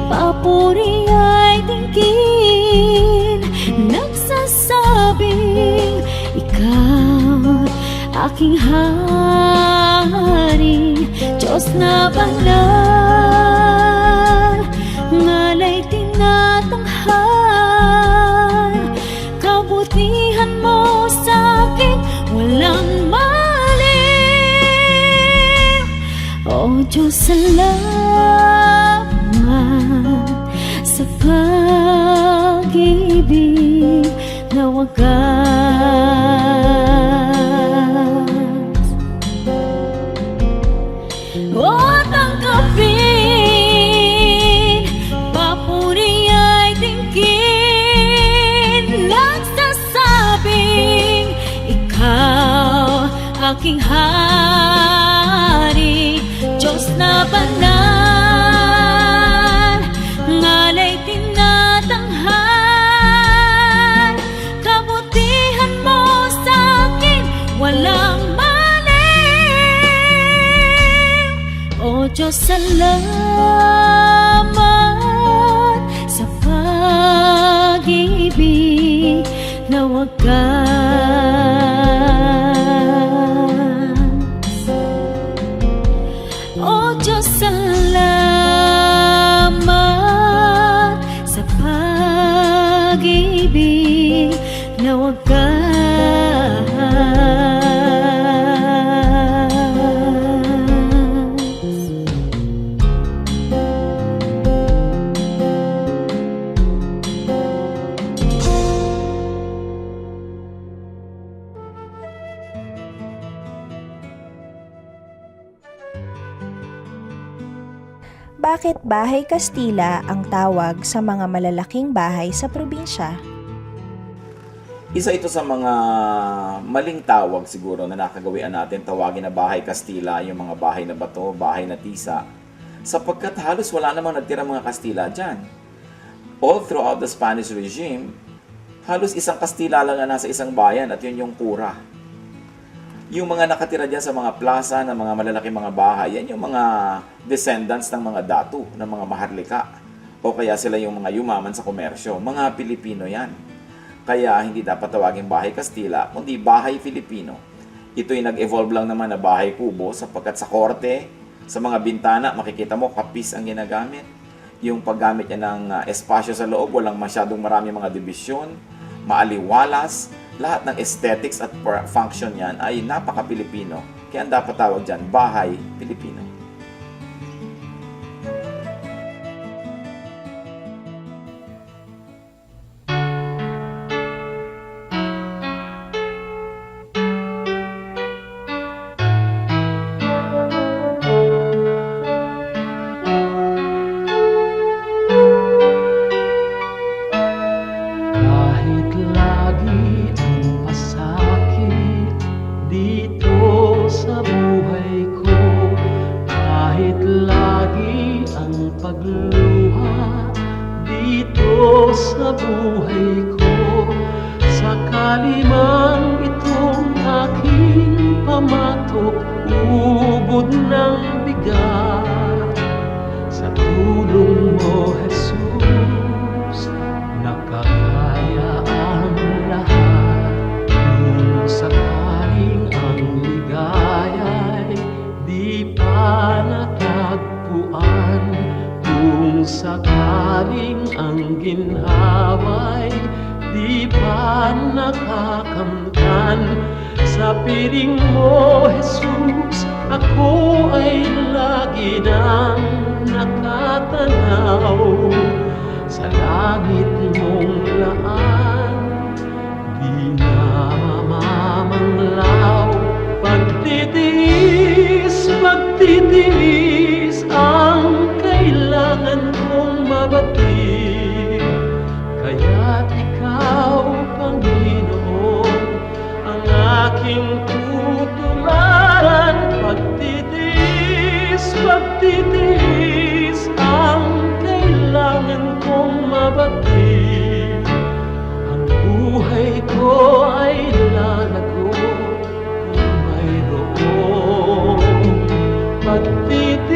papuri ay tingin, nagsasabing ikaw aking hari, Diyos na banal, ngalay tinatanghal, kabutihan mo sa'kin walang mali. O Diyos, salamat sa pag-ibig na wagas. O tanggapin, papuri ay tingin, nagsasabing ikaw aking hari, Diyos na banal, ngalay tinatanghal, kabutihan mo sa'kin walang mali. O Diyos, salamat sa pag-ibig na wagas. O Diyos, salamat sa pag-ibig na wagas. Bakit Bahay Kastila ang tawag sa mga malalaking bahay sa probinsya? Isa ito sa mga maling tawag siguro na nakagawian natin, tawagin na bahay Kastila, yung mga bahay na bato, bahay na tisa. Sapagkat halos wala namang nagtira mga Kastila dyan. All throughout the Spanish regime, halos isang Kastila lang na nasa isang bayan at yun yung kura. Yung mga nakatira dyan sa mga plaza ng mga malalaking mga bahay, yan yung mga descendants ng mga datu, ng mga maharlika. O kaya sila yung mga yumaman sa komersyo. Mga Pilipino yan. Kaya hindi dapat tawagin bahay Kastila, kundi bahay Filipino. Ito'y nag-evolve lang naman na bahay kubo sapagkat sa korte, sa mga bintana, makikita mo kapis ang ginagamit. Yung paggamit niya ng espasyo sa loob, walang masyadong marami mga dibisyon, maaliwalas, lahat ng aesthetics at function yan ay napaka-Pilipino. Kaya ang dapat tawag dyan, bahay Pilipino. Kahit lagi ang pasakit dito sa buhay ko, kahit lagi ang pagluha dito sa buhay ko, sakali man itong aking pamatok, ubod ng bigat, sa tulong mo, Jesus, nakakaya ang lahat. Kung sakaling ang ligaya'y di pa natagpuan, kung sakaling ang ginhawa'y di pa nakakamtan. Sa piling mo, Jesus, ako ay lagi nang nakatanaw. Sa langit mong laan, di na mamamanglaw. Pagtitiis, pagtitiis ang kailangan kong mabatid. Kaya't ikaw, Panginoon, ang aking tutularan. Pagtitiis, pagtitiis ang kailangan kong mabatid. Ang buhay ko ay lalago kung mayroong pagtitiis.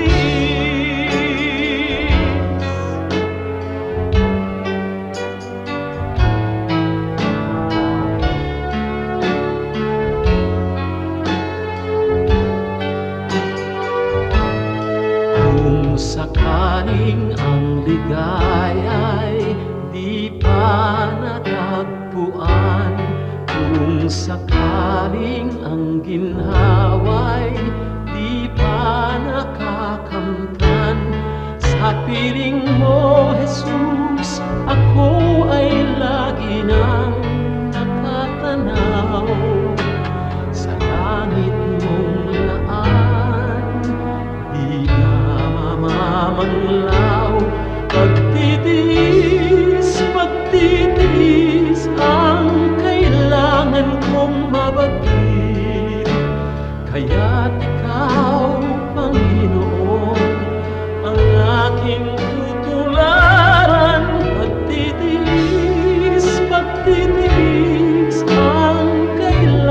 Kung sakaling ang ligaya'y di pa natagpuan, kung sakaling ang ginhawa'y di pa nakakamtan, sa piling mo, Jesus, ako ay lagi nang nakatanaw. Sa langit mong laan, di na mamamanglaw. Pagtitiis, pagtitiis ang kailangan kong mabatid. Kaya't ikaw, Panginoon, ang aking tutularan. Pagtitiis, pagtitiis ang kailangan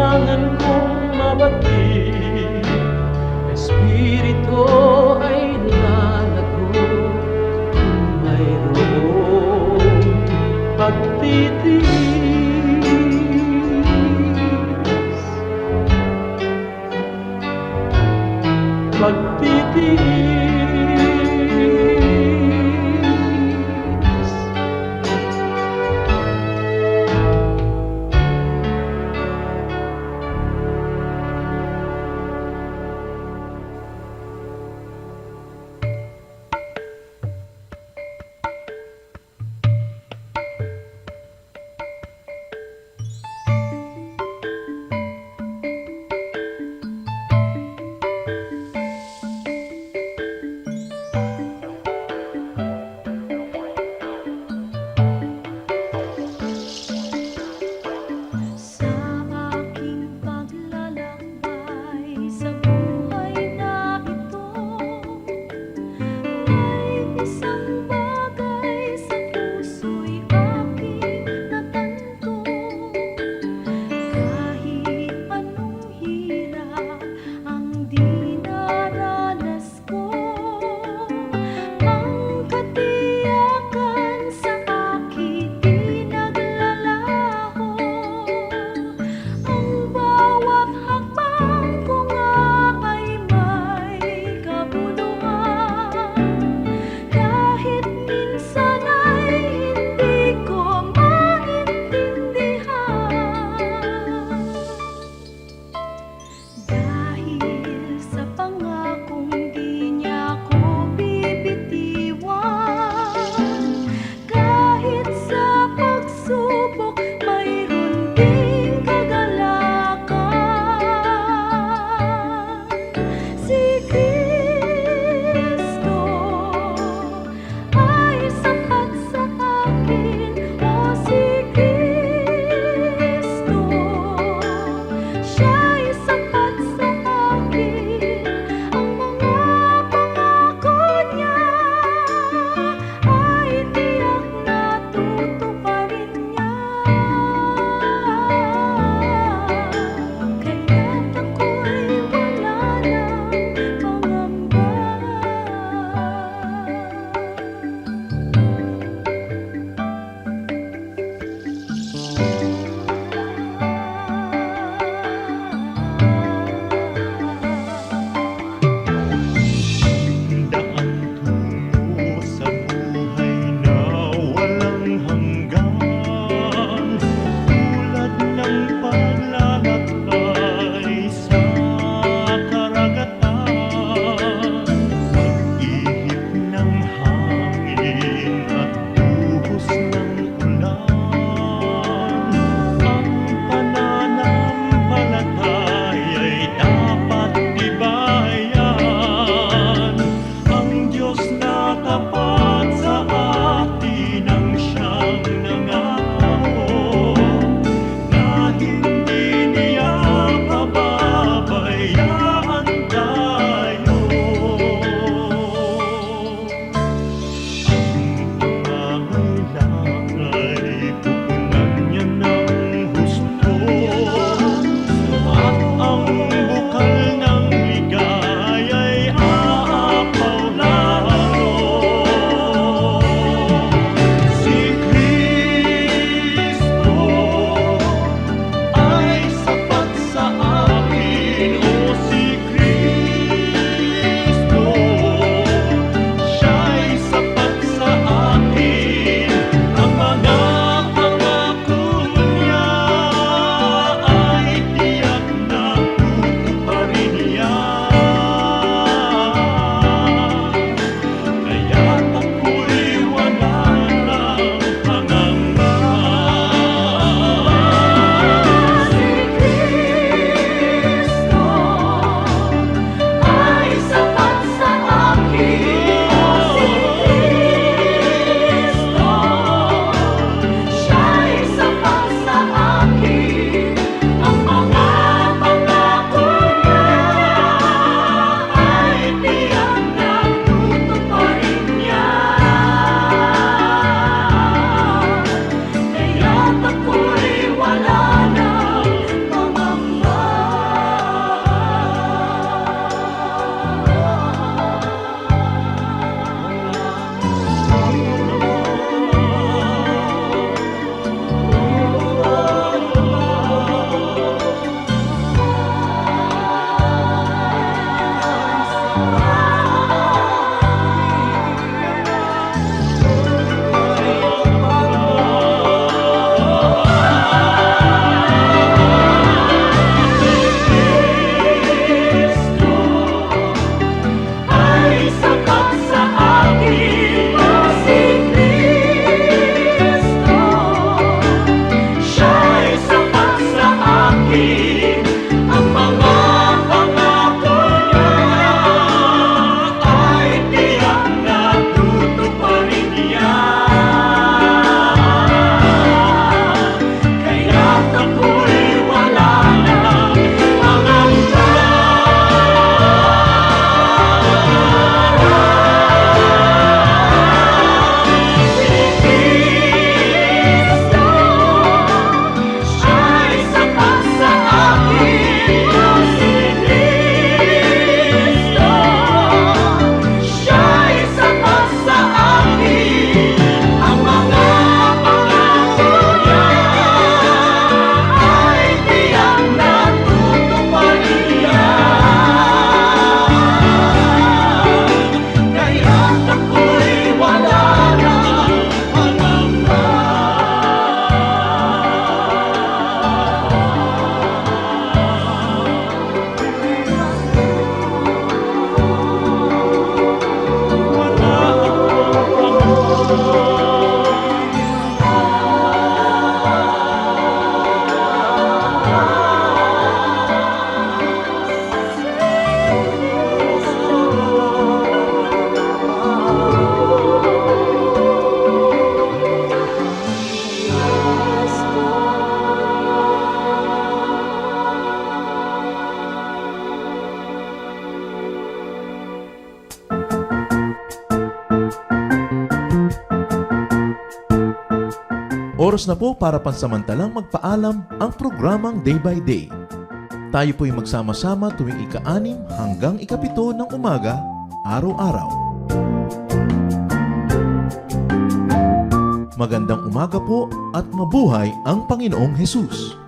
Oras na po para pansamantalang magpaalam ang programang Day by Day. Tayo po'y magsama-sama tuwing ika-6 hanggang ika-7 ng umaga, araw-araw. Magandang umaga po at mabuhay ang Panginoong Hesus!